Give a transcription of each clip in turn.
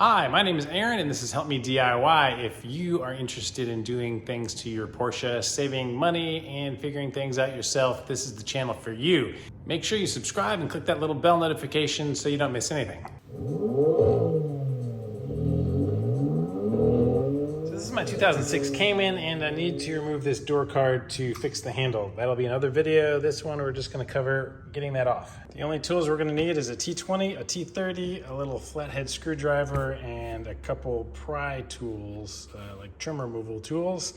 Hi, my name is Aaron and this is Help Me DIY. If you are interested in doing things to your Porsche, saving money and figuring things out yourself, this is the channel for you. Make sure you subscribe and click that little bell notification so you don't miss anything. So this is my 2006 Cayman and I need to remove this door card to fix the handle. That'll be another video. This one we're just gonna cover getting that off. The only tools we're gonna need is a T20, a T30, a little flathead screwdriver, and a couple pry tools, like trim removal tools.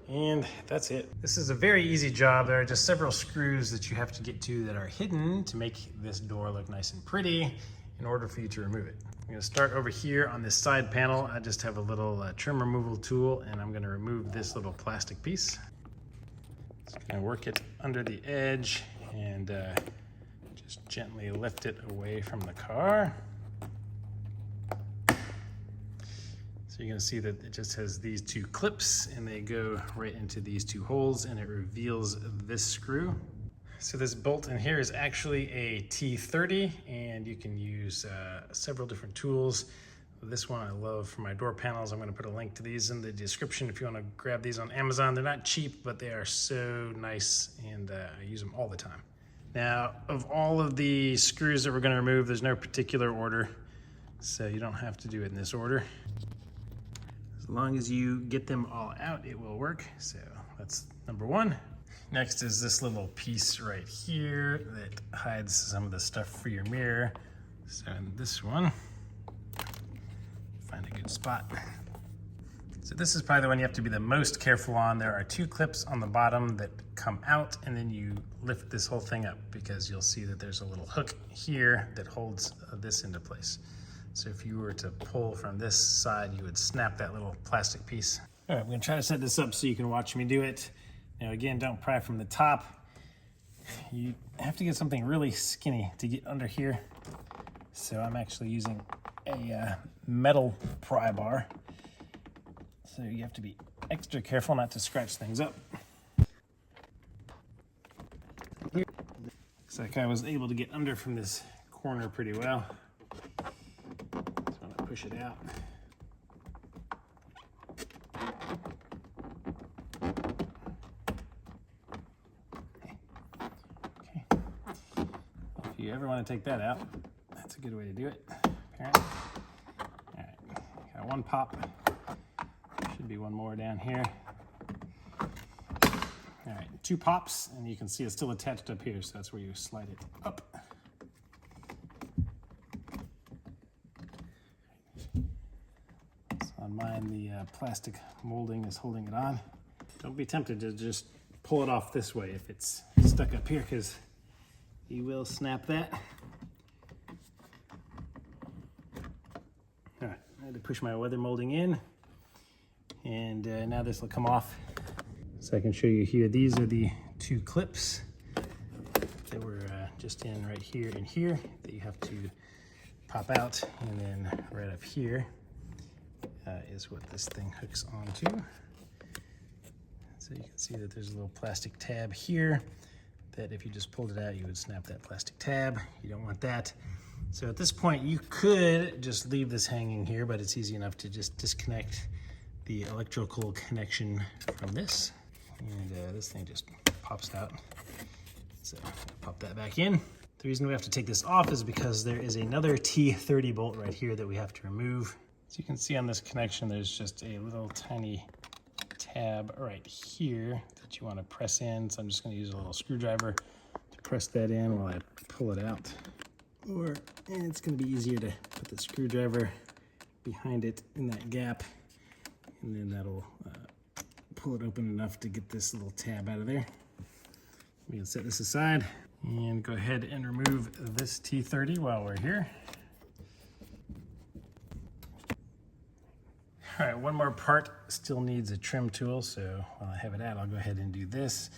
And that's it. This is a very easy job. There are just several screws that you have to get to that are hidden to make this door look nice and pretty in order for you to remove it. I'm gonna start over here on this side panel. I just have a little trim removal tool and I'm gonna remove this little plastic piece. Just gonna work it under the edge and just gently lift it away from the car. So you're gonna see that it just has these two clips and they go right into these two holes and it reveals this screw. So this bolt in here is actually a T30 and you can use several different tools. This one I love for my door panels. I'm gonna put a link to these in the description if you wanna grab these on Amazon. They're not cheap, but they are so nice and I use them all the time. Now, of all of the screws that we're gonna remove, there's no particular order, so you don't have to do it in this order. As long as you get them all out, it will work. So that's number one. Next is this little piece right here that hides some of the stuff for your mirror. So in this one, find a good spot. So this is probably the one you have to be the most careful on. There are two clips on the bottom that come out and then you lift this whole thing up because you'll see that there's a little hook here that holds this into place. So if you were to pull from this side, you would snap that little plastic piece. All right, I'm gonna try to set this up so you can watch me do it. Now again, don't pry from the top. You have to get something really skinny to get under here. So I'm actually using a metal pry bar. So you have to be extra careful not to scratch things up. Looks like I was able to get under from this corner pretty well. Just want to push it out. Okay. If you ever want to take that out, that's a good way to do it, apparently. All right, got one pop. Should be one more down here. All right, two pops, and you can see it's still attached up here, so that's where you slide it up. So on mine, the plastic molding is holding it on. Don't be tempted to just pull it off this way if it's stuck up here, because you will snap that. All right, I had to push my weather molding in. And now this will come off. So I can show you here, these are the two clips that were just in right here and here that you have to pop out. And then right up here is what this thing hooks onto. So you can see that there's a little plastic tab here that if you just pulled it out, you would snap that plastic tab. You don't want that. So at this point, you could just leave this hanging here, but it's easy enough to just disconnect the electrical connection from this, and this thing just pops out. So pop that back in. The reason we have to take this off is because there is another T30 bolt right here that we have to remove. So you can see on this connection, there's just a little tiny tab right here that you want to press in. So I'm just going to use a little screwdriver to press that in while I pull it out. Or it's going to be easier to put the screwdriver behind it in that gap. And then that'll pull it open enough to get this little tab out of there. We can set this aside and go ahead and remove this T30 while we're here. All right, one more part still needs a trim tool, so while I have it out, I'll go ahead and do this.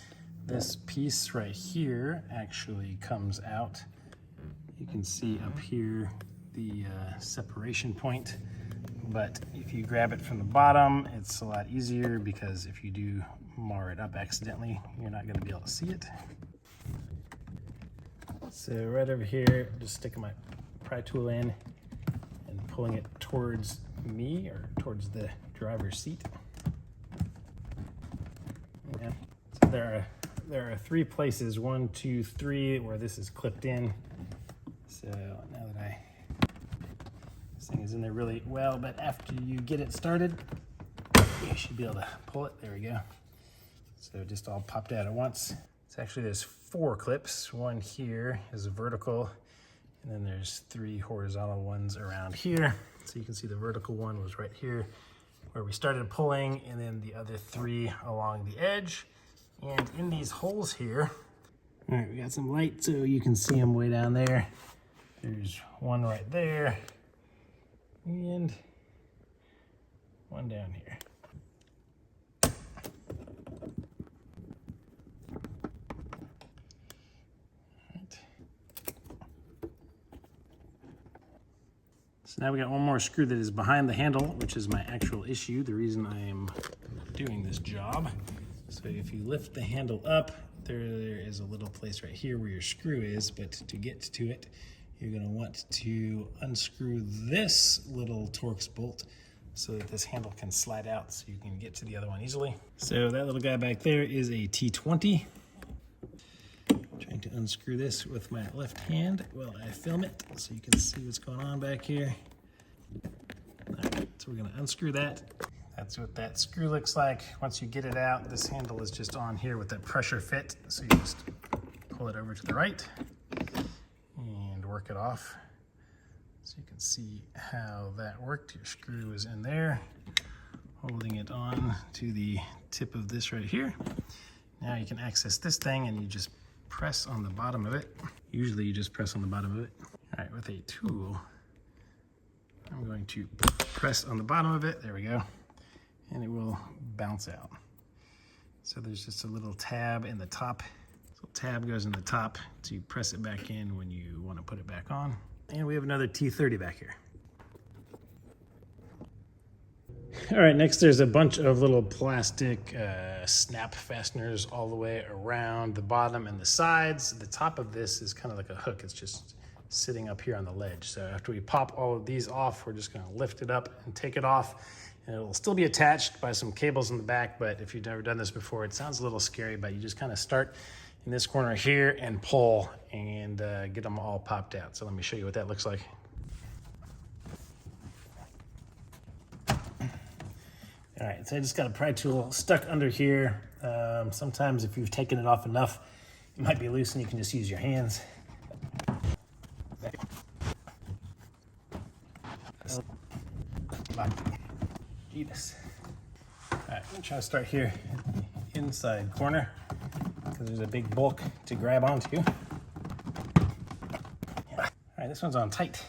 This piece right here actually comes out. You can see up here the separation point. But if you grab it from the bottom, it's a lot easier because if you do mar it up accidentally, you're not gonna be able to see it. So right over here, just sticking my pry tool in and pulling it towards me or towards the driver's seat. And so there are 3 places, 1, 2, 3, where this is clipped in. So now that this thing is in there really well, but after you get it started, you should be able to pull it. There we go. So it just all popped out at once. It's actually, there's 4 clips. One here is a vertical, and then there's 3 horizontal ones around here. So you can see the vertical one was right here where we started pulling, and then the other 3 along the edge. And in these holes here, all right, we got some light so you can see them way down there. There's one right there, and one down here. So now we got one more screw that is behind the handle, which is my actual issue, the reason I am doing this job. So if you lift the handle up, there is a little place right here where your screw is, but to get to it, you're gonna want to unscrew this little Torx bolt so that this handle can slide out so you can get to the other one easily. So that little guy back there is a T20. Trying to unscrew this with my left hand while I film it so you can see what's going on back here. All right, so we're gonna unscrew that. That's what that screw looks like. Once you get it out, this handle is just on here with that pressure fit. So you just pull it over to the right and work it off. So you can see how that worked. Your screw is in there, holding it on to the tip of this right here. Now you can access this thing and you just press on the bottom of it. Usually you just press on the bottom of it. All right, with a tool, I'm going to press on the bottom of it. There we go. And it will bounce out. So there's just a little tab in the top. So tab goes in the top to press it back in when you want to put it back on. And we have another T30 back here. All right, next there's a bunch of little plastic snap fasteners all the way around the bottom and the sides. The top of this is kind of like a hook. It's just sitting up here on the ledge. So after we pop all of these off, we're just gonna lift it up and take it off. And it'll still be attached by some cables in the back, but if you've never done this before, it sounds a little scary, but you just kind of start in this corner here and pull and get them all popped out. So let me show you what that looks like. All right, so I just got a pry tool stuck under here. Sometimes if you've taken it off enough, it might be loose and you can just use your hands. Jesus. All right, I'm gonna try to start here at the inside corner because there's a big bulk to grab onto. All right, this one's on tight.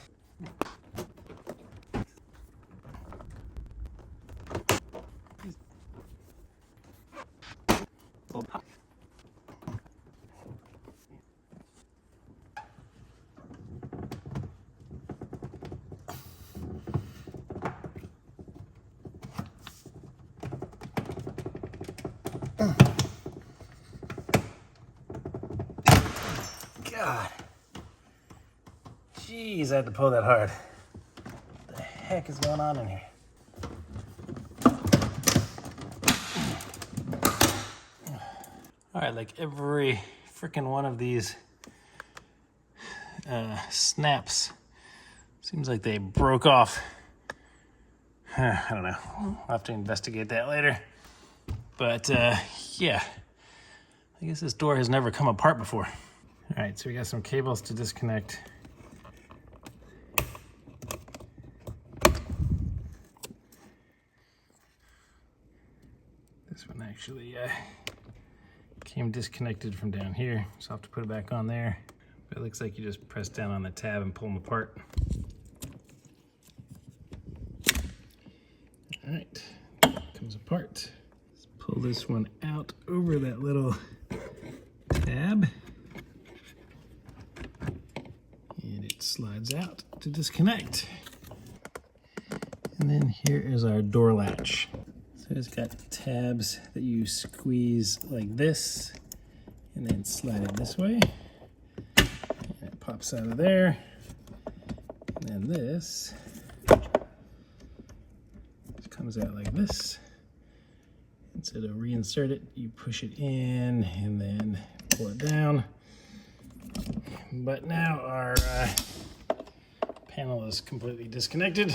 God. Jeez, I had to pull that hard. What the heck is going on in here? All right, like every freaking one of these snaps seems like they broke off. I don't know. I'll have to investigate that later. But yeah, I guess this door has never come apart before. All right, so we got some cables to disconnect. This one actually came disconnected from down here, so I'll have to put it back on there. But it looks like you just press down on the tab and pull them apart. All right, comes apart. Let's pull this one out over that little tab. And it slides out to disconnect. And then here is our door latch. So it's got tabs that you squeeze like this and then slide it this way. And it pops out of there. And then this comes out like this. And so to reinsert it, you push it in and then pull it down. But now our panel is completely disconnected.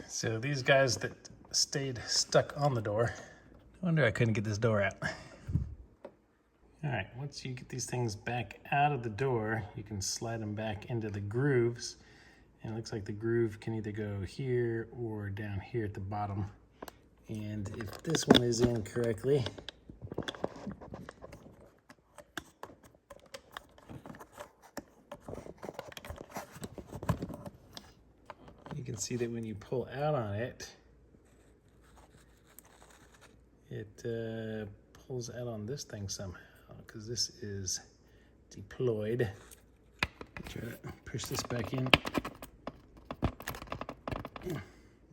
So these guys that stayed stuck on the door, no wonder I couldn't get this door out. All right, once you get these things back out of the door, you can slide them back into the grooves. And it looks like the groove can either go here or down here at the bottom. And if this one is in correctly, you can see that when you pull out on it, it pulls out on this thing somehow, because this is deployed. Try to push this back in.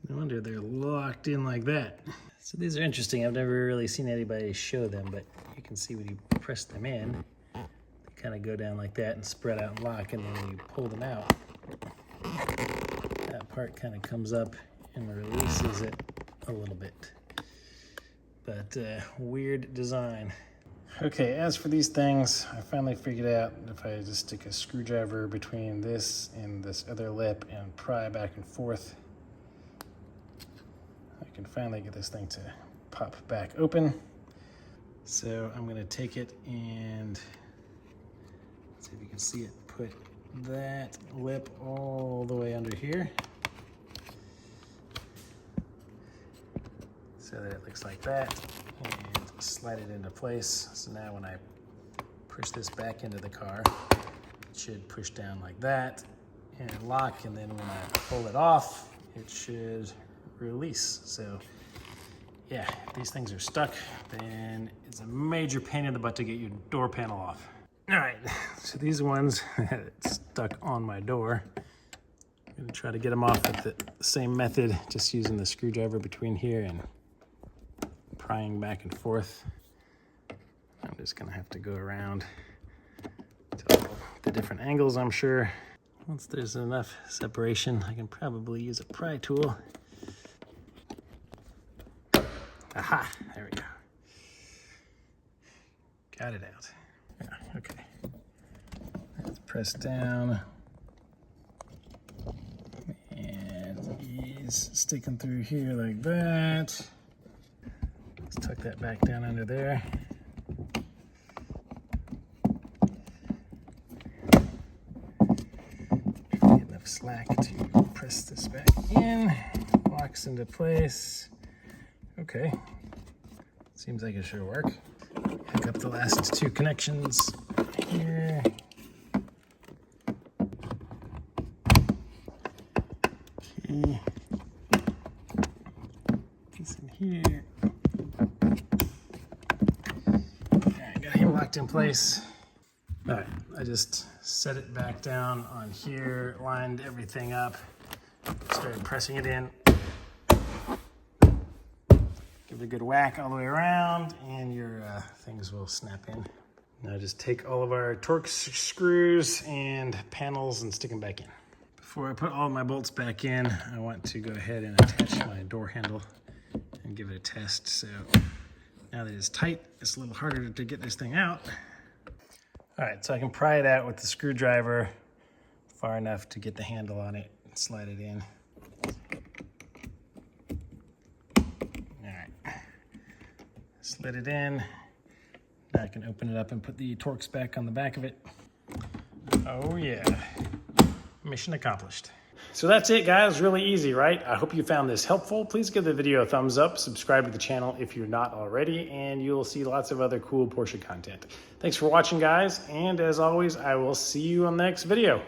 No wonder they're locked in like that. So these are interesting. I've never really seen anybody show them, but you can see when you press them in, they kind of go down like that and spread out and lock, and then when you pull them out, that part kind of comes up and releases it a little bit. But weird design. Okay, as for these things, I finally figured out if I just stick a screwdriver between this and this other lip and pry back and forth, I can finally get this thing to pop back open. So I'm gonna take it and, see if you can see it, put that lip all the way under here, so that it looks like that, and slide it into place. So now when I push this back into the car, it should push down like that and lock, and then when I pull it off, it should release. So yeah, if these things are stuck, then it's a major pain in the butt to get your door panel off. All right, so these ones that stuck on my door, I'm gonna try to get them off with the same method, just using the screwdriver between here and prying back and forth. I'm just gonna have to go around to all the different angles, I'm sure. Once there's enough separation, I can probably use a pry tool. Aha, there we go. Got it out. Yeah, okay. Let's press down. And he's sticking through here like that. Let's tuck that back down under there. Get enough slack to press this back in. Locks into place. Okay, seems like it should work. Hook up the last two connections here. Okay, this in here. I got him locked in place. All right, I just set it back down on here, lined everything up, started pressing it in. Give it a good whack all the way around, and your things will snap in. Now just take all of our Torx screws and panels and stick them back in. Before I put all of my bolts back in, I want to go ahead and attach my door handle and give it a test. So now that it's tight, it's a little harder to get this thing out. All right, so I can pry it out with the screwdriver far enough to get the handle on it and slide it in. Slid it in. Now I can open it up and put the Torx back on the back of it. Oh yeah, mission accomplished. So that's it, guys. Really easy, right? I hope you found this helpful. Please give the video a thumbs up, subscribe to the channel if you're not already, and you'll see lots of other cool Porsche content. Thanks for watching, guys, and as always, I will see you on the next video.